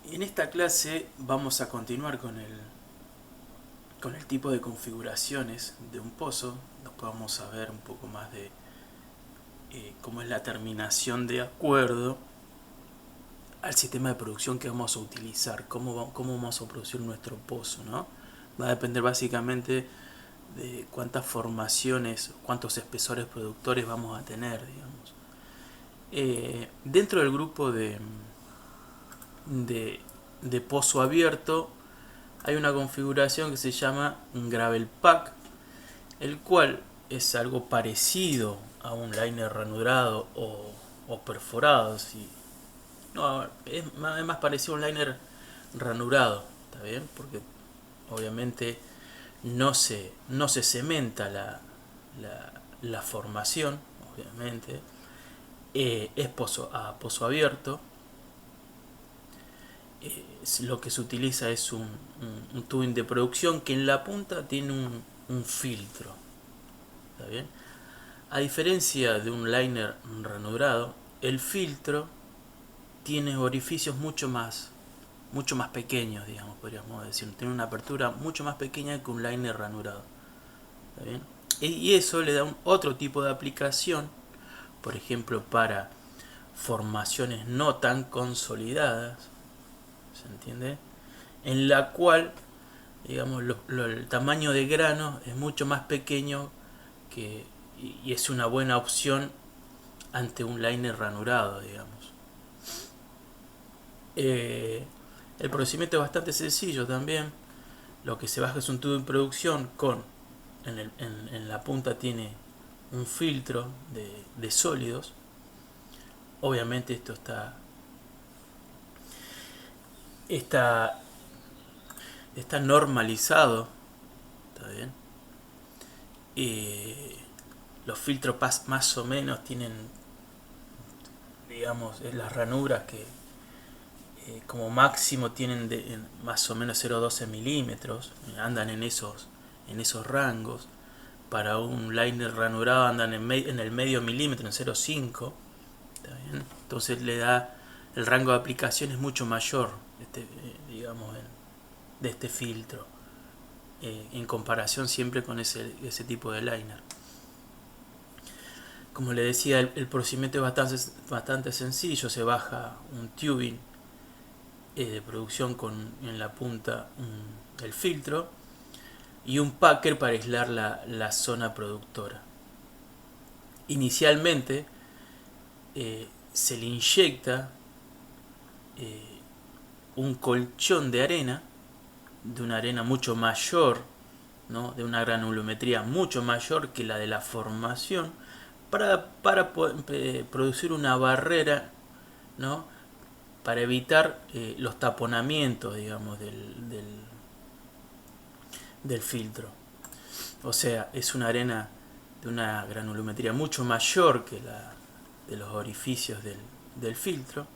En esta clase vamos a continuar con el tipo de configuraciones de un pozo. Después vamos a ver un poco más de cómo es la terminación de acuerdo al sistema de producción que vamos a utilizar, cómo vamos a producir nuestro pozo, ¿no? Va a depender básicamente de cuántas formaciones, cuántos espesores productores vamos a tener, digamos. Dentro del grupo de, de pozo abierto hay una configuración que se llama un gravel pack, el cual es algo parecido a un liner ranurado o perforado. Si, no, es más parecido a un liner ranurado, ¿está bien? Porque obviamente no se cementa la formación, obviamente. Es pozo abierto. Lo que se utiliza es un tubing de producción que en la punta tiene un filtro. ¿Está bien? A diferencia de un liner ranurado, el filtro tiene orificios mucho más pequeños, digamos, podríamos decir. Tiene una apertura mucho más pequeña que un liner ranurado. ¿Está bien? Y eso le da otro tipo de aplicación, por ejemplo, para formaciones no tan consolidadas, ¿se entiende? En la cual, digamos, el tamaño de grano es mucho más pequeño que, y es una buena opción ante un liner ranurado, digamos. Eh, el procedimiento es bastante sencillo también. Lo que se baja es un tubo de producción con, en la punta tiene un filtro de sólidos. Obviamente esto está, está normalizado, ¿está bien? Los filtros más o menos tienen, digamos, las ranuras que como máximo tienen más o menos 0,12 milímetros, andan en esos rangos. Para un liner ranurado andan en el medio milímetro, en 0,5. ¿Está bien? Entonces le da, el rango de aplicación es mucho mayor, digamos, de este filtro, en comparación siempre con ese tipo de liner. Como le decía, el procedimiento es bastante sencillo. Se baja un tubing de producción con en la punta el filtro y un packer para aislar la zona productora. Inicialmente se le inyecta un colchón de arena, de una arena mucho mayor, ¿no? De una granulometría mucho mayor que la de la formación, para producir una barrera, ¿no? Para evitar los taponamientos, digamos, del filtro. O sea, es una arena de una granulometría mucho mayor que la de los orificios del filtro,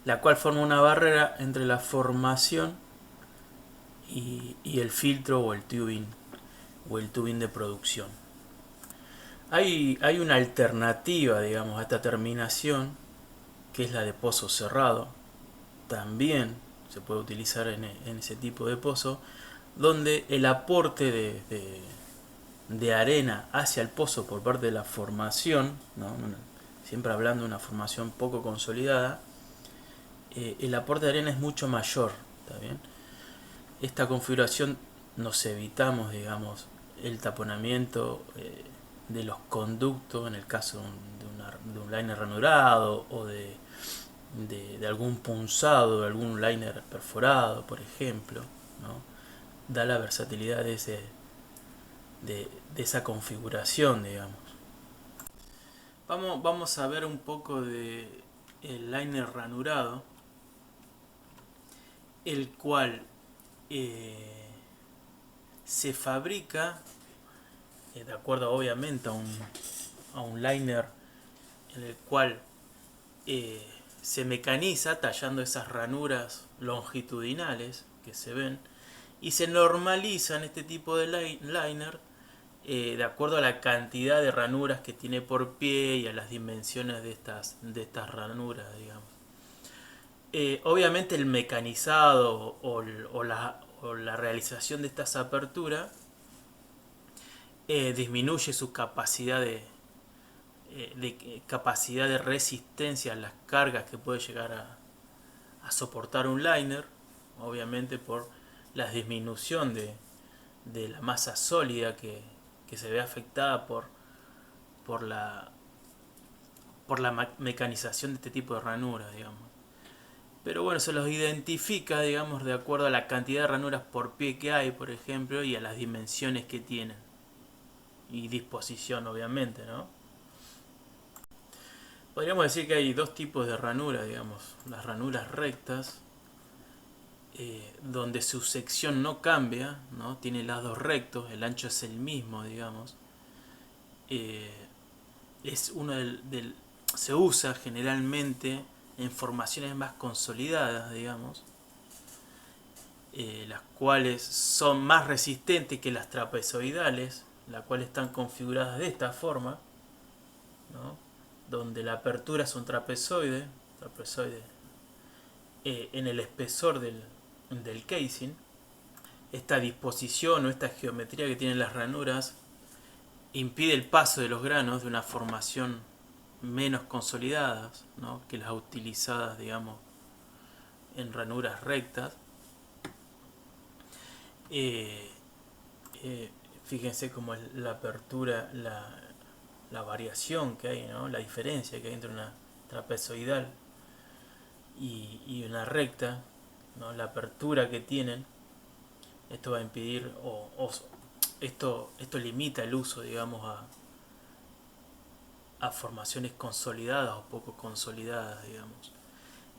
la cual forma una barrera entre la formación y el filtro o el tubing de producción. Hay una alternativa, digamos, a esta terminación, que es la de pozo cerrado. También se puede utilizar en ese tipo de pozo, donde el aporte de arena hacia el pozo por parte de la formación, ¿no? Siempre hablando de una formación poco consolidada, el aporte de arena es mucho mayor. ¿Está bien? Esta configuración nos evitamos, digamos, el taponamiento de los conductos en el caso de un liner ranurado o de algún punzado, de algún liner perforado, por ejemplo, ¿no? Da la versatilidad de esa configuración, digamos. Vamos a ver un poco de el liner ranurado, el cual eh, se fabrica de acuerdo obviamente a un liner en el cual eh, se mecaniza tallando esas ranuras longitudinales que se ven y se normalizan este tipo de liner de acuerdo a la cantidad de ranuras que tiene por pie y a las dimensiones de estas ranuras, digamos. Obviamente el mecanizado o la realización de estas aperturas disminuye su capacidad de resistencia a las cargas que puede llegar a soportar un liner, obviamente por la disminución de la masa sólida que se ve afectada por la, por la mecanización de este tipo de ranuras, digamos. Pero bueno, se los identifica, digamos, de acuerdo a la cantidad de ranuras por pie que hay, por ejemplo, y a las dimensiones que tienen. Y disposición, obviamente, ¿no? Podríamos decir que hay dos tipos de ranuras, digamos. Las ranuras rectas, donde su sección no cambia, ¿no? Tiene lados rectos, el ancho es el mismo, digamos. Eh, es uno se usa generalmente en formaciones más consolidadas, digamos, las cuales son más resistentes que las trapezoidales, las cuales están configuradas de esta forma, ¿no? Donde la apertura es un trapezoide en el espesor del casing. Esta disposición o esta geometría que tienen las ranuras impide el paso de los granos de una formación menos consolidadas, ¿no? Que las utilizadas, digamos, en ranuras rectas. Eh, eh, Fíjense cómo es la apertura, la variación que hay, ¿no? La diferencia que hay entre una trapezoidal y una recta, ¿no? La apertura que tienen. Esto va a impedir esto limita el uso, digamos, a formaciones consolidadas o poco consolidadas, digamos.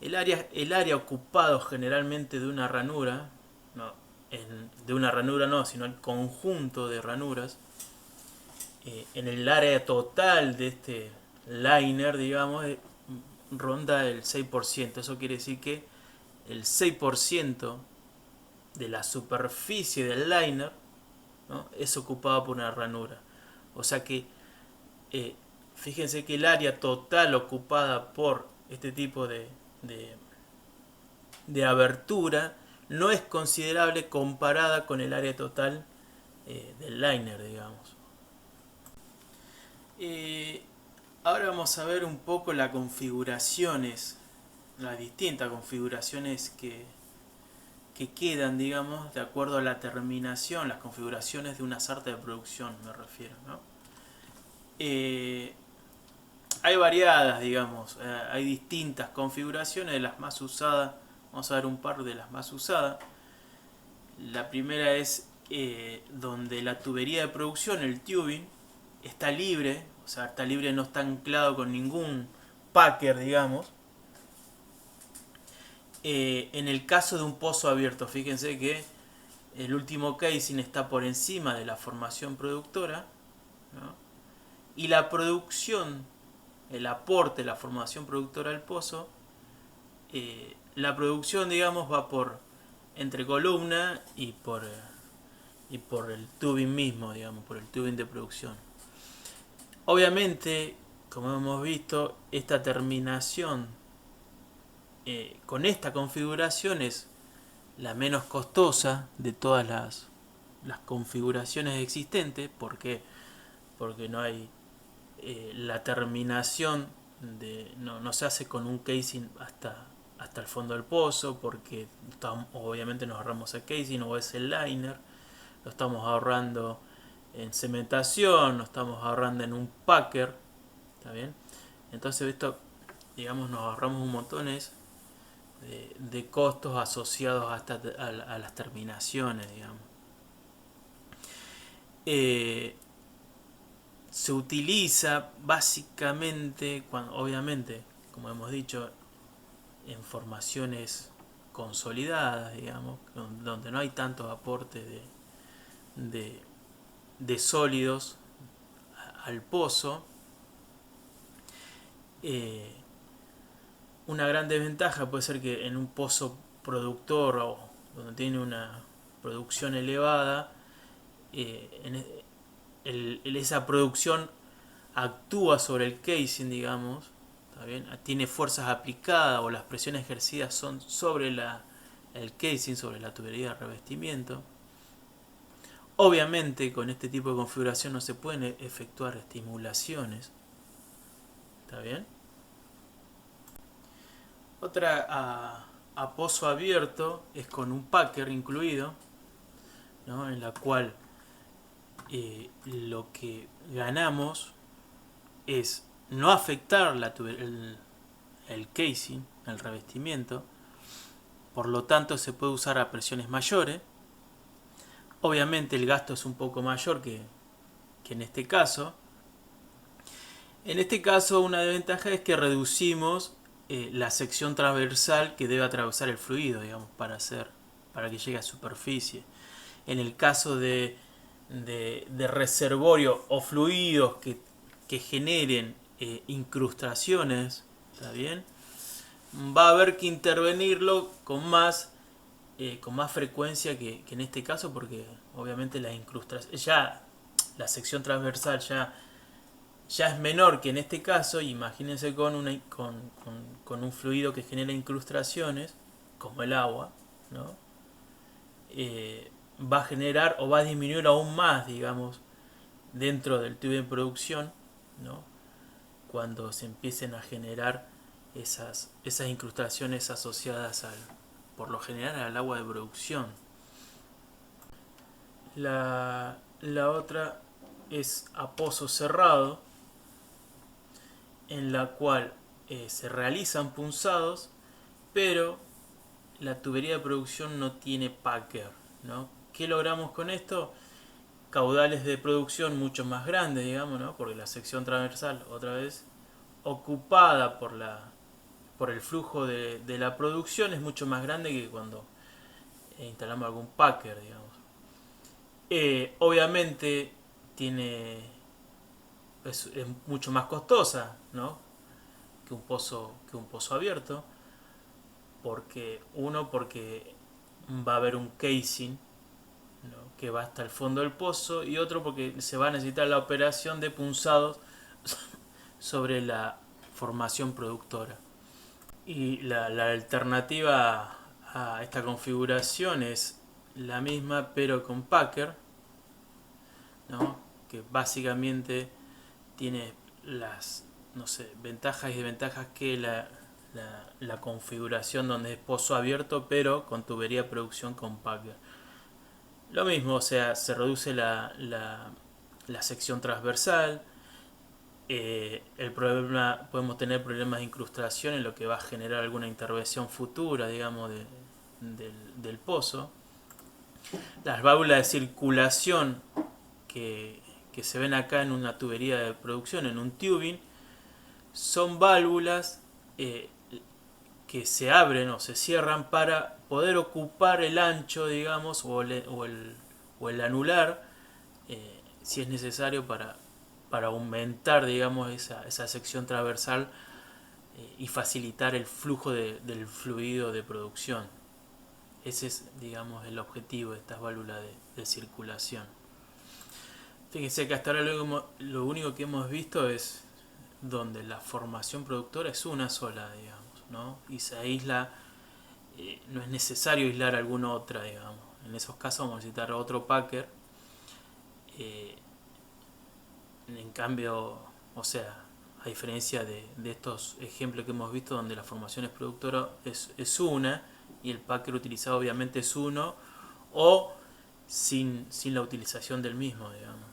El área ocupado generalmente de una ranura, no, de una ranura no, sino el conjunto de ranuras, en el área total de este liner, digamos, ronda el 6%. Eso quiere decir que el 6% de la superficie del liner, ¿no? Es ocupado por una ranura. O sea que eh, fíjense que el área total ocupada por este tipo de, de abertura no es considerable comparada con el área total del liner, digamos. Eh, Ahora vamos a ver un poco las configuraciones, las distintas configuraciones que quedan, digamos, de acuerdo a la terminación, las configuraciones de una sarta de producción, me refiero, ¿no? Hay variadas, digamos, hay distintas configuraciones de las más usadas. Vamos a ver un par de las más usadas. La primera es donde la tubería de producción, el tubing, está libre, o sea, está libre, no está anclado con ningún packer, digamos. En el caso de un pozo abierto, fíjense que el último casing está por encima de la formación productora, ¿no? Y la producción, el aporte, la formación productora al pozo, la producción, digamos, va por entre columna y por el tubing mismo, digamos, por el tubing de producción. Obviamente, como hemos visto, esta terminación con esta configuración es la menos costosa de todas las configuraciones existentes. ¿Por qué? Porque no hay la terminación no se hace con un casing hasta el fondo del pozo, porque obviamente nos ahorramos el casing o es el liner, lo estamos ahorrando en cementación, lo estamos ahorrando en un packer, ¿está bien? Entonces esto, digamos, nos ahorramos un montón de costos asociados a las terminaciones, digamos. Eh, Se utiliza básicamente, obviamente, como hemos dicho, en formaciones consolidadas, digamos, donde no hay tantos aportes de, de sólidos al pozo. Eh, una gran desventaja puede ser que en un pozo productor o donde tiene una producción elevada, esa producción actúa sobre el casing, digamos, ¿Está bien? Tiene fuerzas aplicadas o las presiones ejercidas son sobre el casing, sobre la tubería de revestimiento. Obviamente con este tipo de configuración no se pueden efectuar estimulaciones. ¿Está bien? Otra a pozo abierto es con un packer incluido, ¿no? En la cual lo que ganamos es no afectar el casing, el revestimiento, por lo tanto se puede usar a presiones mayores. Obviamente el gasto es un poco mayor que en este caso. En este caso una desventaja es que reducimos la sección transversal que debe atravesar el fluido, digamos, para que llegue a superficie. En el caso de reservorio o fluidos que generen incrustaciones, ¿está bien? Va a haber que intervenirlo con más frecuencia que en este caso, porque obviamente las incrustaciones, ya la sección transversal ya es menor que en este caso. Imagínense con un fluido que genera incrustaciones, como el agua, ¿no? Va a generar o va a disminuir aún más, digamos, dentro del tubo de producción, ¿no? Cuando se empiecen a generar esas incrustaciones asociadas por lo general al agua de producción. La otra es a pozo cerrado, en la cual se realizan punzados, pero la tubería de producción no tiene packer, ¿no? ¿Qué logramos con esto? Caudales de producción mucho más grandes, digamos, ¿no? Porque la sección transversal, otra vez, ocupada por el flujo de la producción, es mucho más grande que cuando instalamos algún packer, digamos. Obviamente es mucho más costosa, ¿no? que un pozo abierto, porque va a haber un casing, ¿no? que va hasta el fondo del pozo, y otro porque se va a necesitar la operación de punzados sobre la formación productora. Y la alternativa a esta configuración es la misma pero con packer, ¿no? que básicamente tiene las, no sé, ventajas y desventajas que la configuración donde es pozo abierto pero con tubería de producción con packer. Lo mismo, o sea, se reduce la sección transversal. El problema, podemos tener problemas de incrustación en lo que va a generar alguna intervención futura, digamos, del pozo. Las válvulas de circulación que se ven acá en una tubería de producción, en un tubing, son válvulas que se abren o se cierran para poder ocupar el ancho, digamos, o el anular, si es necesario, para aumentar, digamos, esa sección transversal y facilitar el flujo del fluido de producción. Ese es, digamos, el objetivo de estas válvulas de circulación. Fíjense que hasta ahora lo único que hemos visto es donde la formación productora es una sola, digamos, ¿no? Y se aísla, no es necesario aislar alguna otra, digamos. En esos casos vamos a necesitar otro packer. En cambio, o sea, a diferencia de estos ejemplos que hemos visto donde la formación es productora es una y el packer utilizado obviamente es uno, o sin la utilización del mismo, digamos.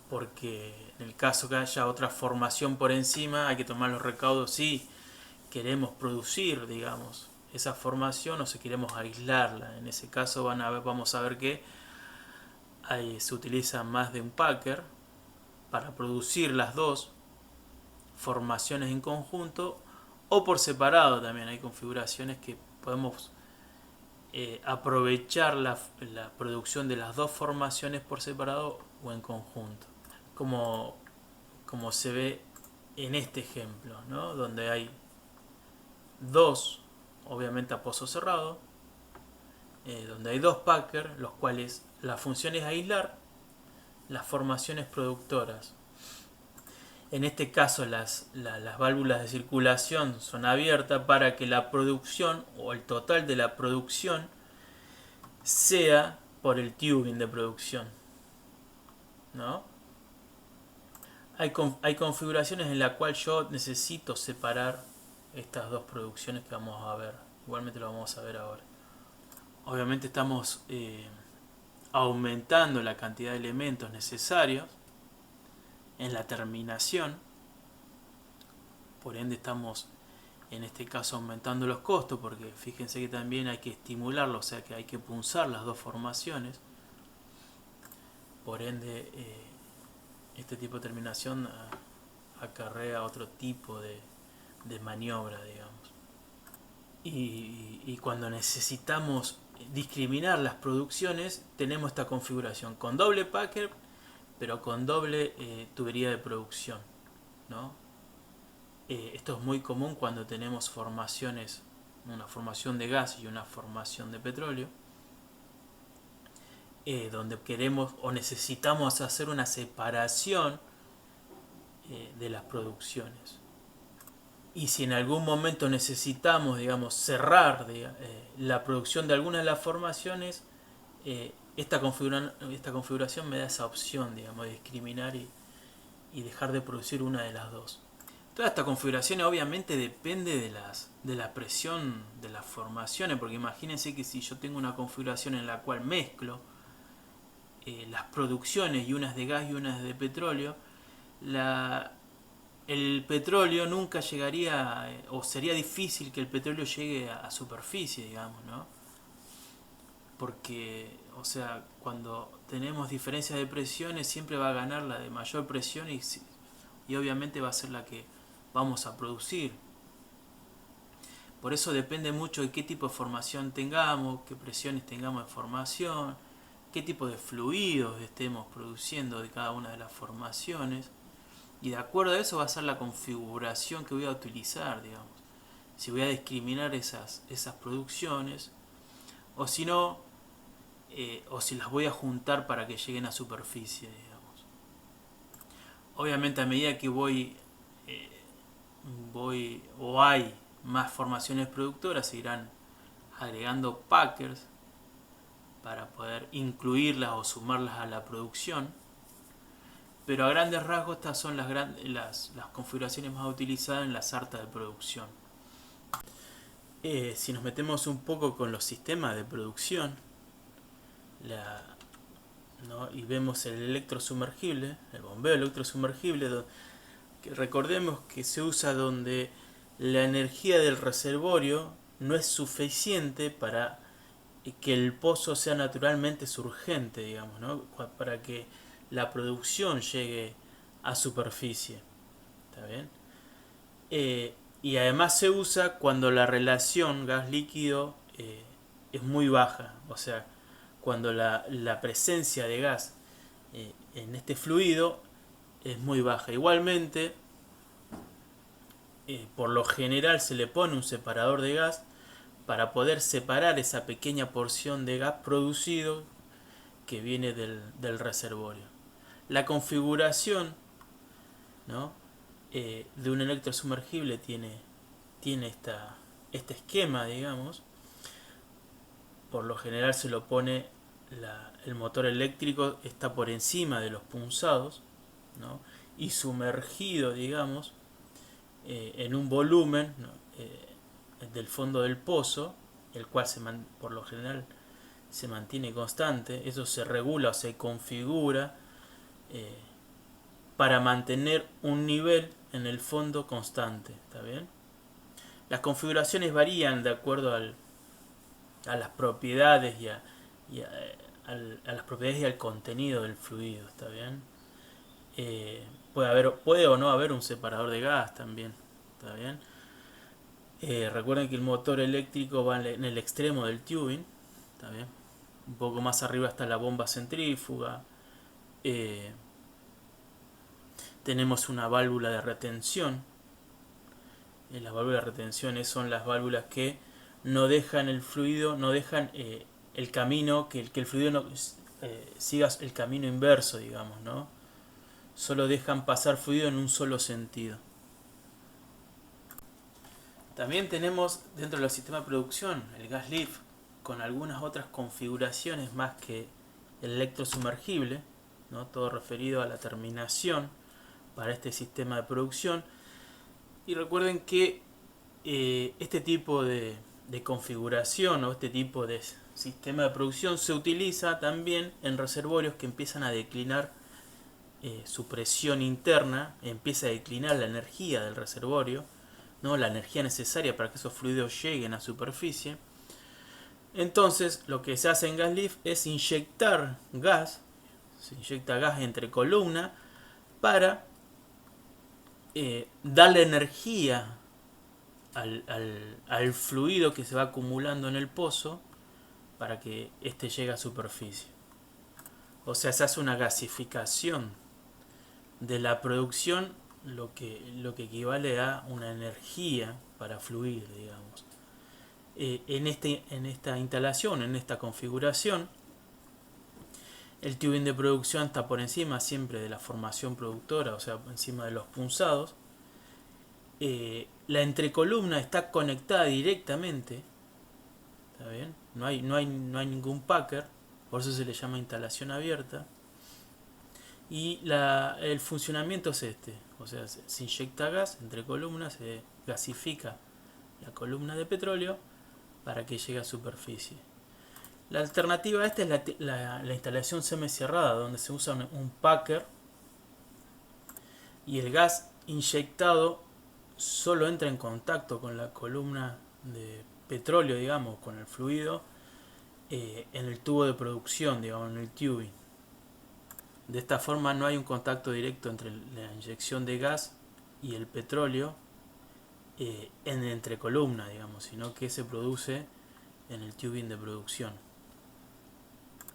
Porque en el caso que haya otra formación por encima hay que tomar los recaudos si queremos producir, digamos, esa formación o si queremos aislarla. En ese caso vamos a ver que se utiliza más de un packer para producir las dos formaciones en conjunto o por separado. También hay configuraciones que podemos aprovechar la producción de las dos formaciones por separado o en conjunto, como se ve en este ejemplo, ¿no? Donde hay dos, obviamente a pozo cerrado, donde hay dos packers, los cuales la función es aislar las formaciones productoras. En este caso las válvulas de circulación son abiertas para que la producción o el total de la producción sea por el tubing de producción, ¿no? Hay configuraciones en las cuales yo necesito separar estas dos producciones que vamos a ver. Igualmente lo vamos a ver ahora. Obviamente estamos aumentando la cantidad de elementos necesarios en la terminación. Por ende estamos en este caso aumentando los costos, porque fíjense que también hay que estimularlo, o sea que hay que punzar las dos formaciones. Por ende este tipo de terminación acarrea otro tipo de maniobra, digamos. Y cuando necesitamos discriminar las producciones, tenemos esta configuración con doble packer, pero con doble tubería de producción, ¿no? Esto es muy común cuando tenemos formaciones, una formación de gas y una formación de petróleo, donde queremos o necesitamos hacer una separación de las producciones. Y si en algún momento necesitamos, digamos, cerrar la producción de alguna de las formaciones, esta configuración me da esa opción, digamos, de discriminar y dejar de producir una de las dos. Toda esta configuración obviamente depende de la presión de las formaciones, porque imagínense que si yo tengo una configuración en la cual mezclo las producciones, y unas de gas y unas de petróleo, el petróleo nunca llegaría, o sería difícil que el petróleo llegue a superficie, digamos, ¿no? Porque, o sea, cuando tenemos diferencias de presiones, siempre va a ganar la de mayor presión y obviamente va a ser la que vamos a producir. Por eso depende mucho de qué tipo de formación tengamos, qué presiones tengamos de formación, qué tipo de fluidos estemos produciendo de cada una de las formaciones. Y de acuerdo a eso va a ser la configuración que voy a utilizar, digamos. Si voy a discriminar esas producciones, o si no, o si las voy a juntar para que lleguen a superficie, digamos. Obviamente a medida que voy o hay más formaciones productoras, se irán agregando packers para poder incluirlas o sumarlas a la producción. Pero a grandes rasgos estas son las configuraciones más utilizadas en la sarta de producción. Si nos metemos un poco con los sistemas de producción, ¿no? Y vemos el electrosumergible, el bombeo electrosumergible, que recordemos que se usa donde la energía del reservorio no es suficiente para que el pozo sea naturalmente surgente, digamos, ¿no? Para que la producción llegue a superficie. ¿Está bien? Y además se usa cuando la relación gas-líquido es muy baja, o sea, cuando la presencia de gas en este fluido es muy baja. Igualmente, por lo general se le pone un separador de gas para poder separar esa pequeña porción de gas producido que viene del reservorio. La configuración, ¿no? De un electrosumergible tiene este esquema, digamos. Por lo general se lo pone el motor eléctrico está por encima de los punzados, ¿no? Y sumergido, digamos, en un volumen, ¿no? Del fondo del pozo, el cual por lo general se mantiene constante. Eso se regula o se configura para mantener un nivel en el fondo constante. ¿Está bien? Las configuraciones varían de acuerdo a las propiedades a las propiedades y al contenido del fluido. ¿Está bien? Puede o no haber un separador de gas también. ¿Está bien? Recuerden que el motor eléctrico va en el extremo del tubing. ¿Está bien? Un poco más arriba está la bomba centrífuga. Tenemos una válvula de retención. Las válvulas de retención son las válvulas que no dejan el fluido, no dejan el camino, que el fluido no, siga el camino inverso, digamos, ¿no? solo dejan pasar fluido en un solo sentido. También tenemos dentro de los sistemas de producción el gas lift con algunas otras configuraciones más que el electrosumergible, ¿no? Todo referido a la terminación para este sistema de producción. Y recuerden que este tipo de configuración o este tipo de sistema de producción se utiliza también en reservorios que empiezan a declinar su presión interna, empieza a declinar la energía del reservorio, ¿no? La energía necesaria para que esos fluidos lleguen a superficie. Entonces lo que se hace en gas lift es inyectar gas, se inyecta gas entre columna para darle energía al fluido que se va acumulando en el pozo para que éste llegue a superficie. O sea, se hace una gasificación de la producción, lo que equivale a una energía para fluir, digamos. En esta instalación, en esta configuración, el tubing de producción está por encima siempre de la formación productora, o sea, encima de los punzados. La entrecolumna está conectada directamente, ¿está bien? No hay ningún packer, por eso se le llama instalación abierta. Y el funcionamiento es este, o sea, se inyecta gas entre columnas, se gasifica la columna de petróleo para que llegue a superficie. La alternativa a esta es la instalación semicerrada, donde se usa un packer y el gas inyectado solo entra en contacto con la columna de petróleo, digamos, con el fluido, en el tubo de producción, digamos, en el tubing. De esta forma no hay un contacto directo entre la inyección de gas y el petróleo en entrecolumna, digamos, sino que se produce en el tubing de producción.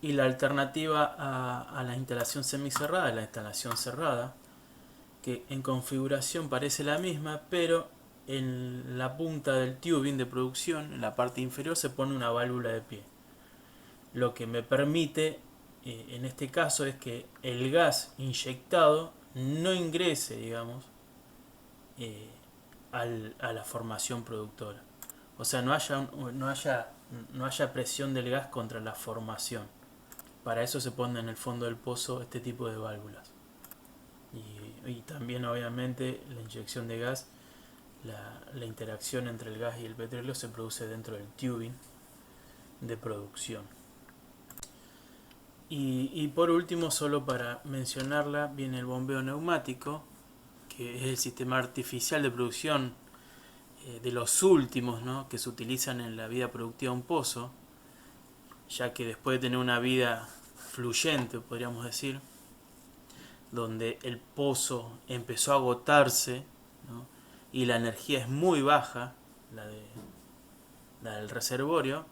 Y la alternativa a la instalación semicerrada es la instalación cerrada, que en configuración parece la misma, pero en la punta del tubing de producción, en la parte inferior, se pone una válvula de pie. Lo que me permite, en este caso, es que el gas inyectado no ingrese, digamos, a la formación productora. O sea, no haya presión del gas contra la formación. Para eso se pone en el fondo del pozo este tipo de válvulas. Y también obviamente la inyección de gas, la interacción entre el gas y el petróleo se produce dentro del tubing de producción. Y por último, solo para mencionarla, viene el bombeo neumático, que es el sistema artificial de producción de los últimos, ¿no?, que se utilizan en la vida productiva de un pozo, ya que después de tener una vida fluyente, podríamos decir, donde el pozo empezó a agotarse, ¿no?, y la energía es muy baja, la del reservorio,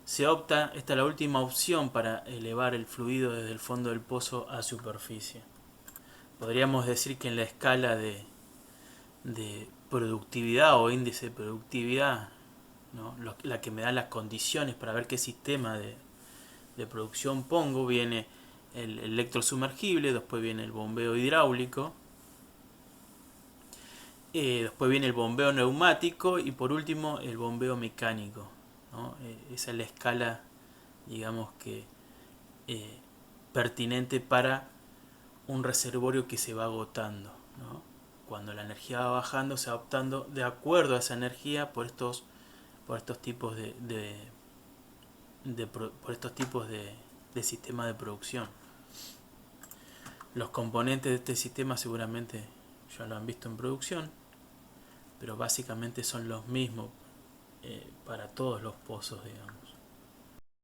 se opta, esta es la última opción para elevar el fluido desde el fondo del pozo a superficie. Podríamos decir que en la escala de productividad o índice de productividad, ¿no?, la que me da las condiciones para ver qué sistema de producción pongo, viene el electrosumergible, después viene el bombeo hidráulico, después viene el bombeo neumático y por último el bombeo mecánico, ¿no? Esa es la escala, digamos que pertinente para un reservorio que se va agotando, ¿no? Cuando la energía va bajando, se va optando de acuerdo a esa energía por estos tipos por estos tipos de sistema de producción. Los componentes de este sistema seguramente ya lo han visto en producción, pero básicamente son los mismos para todos los pozos, digamos.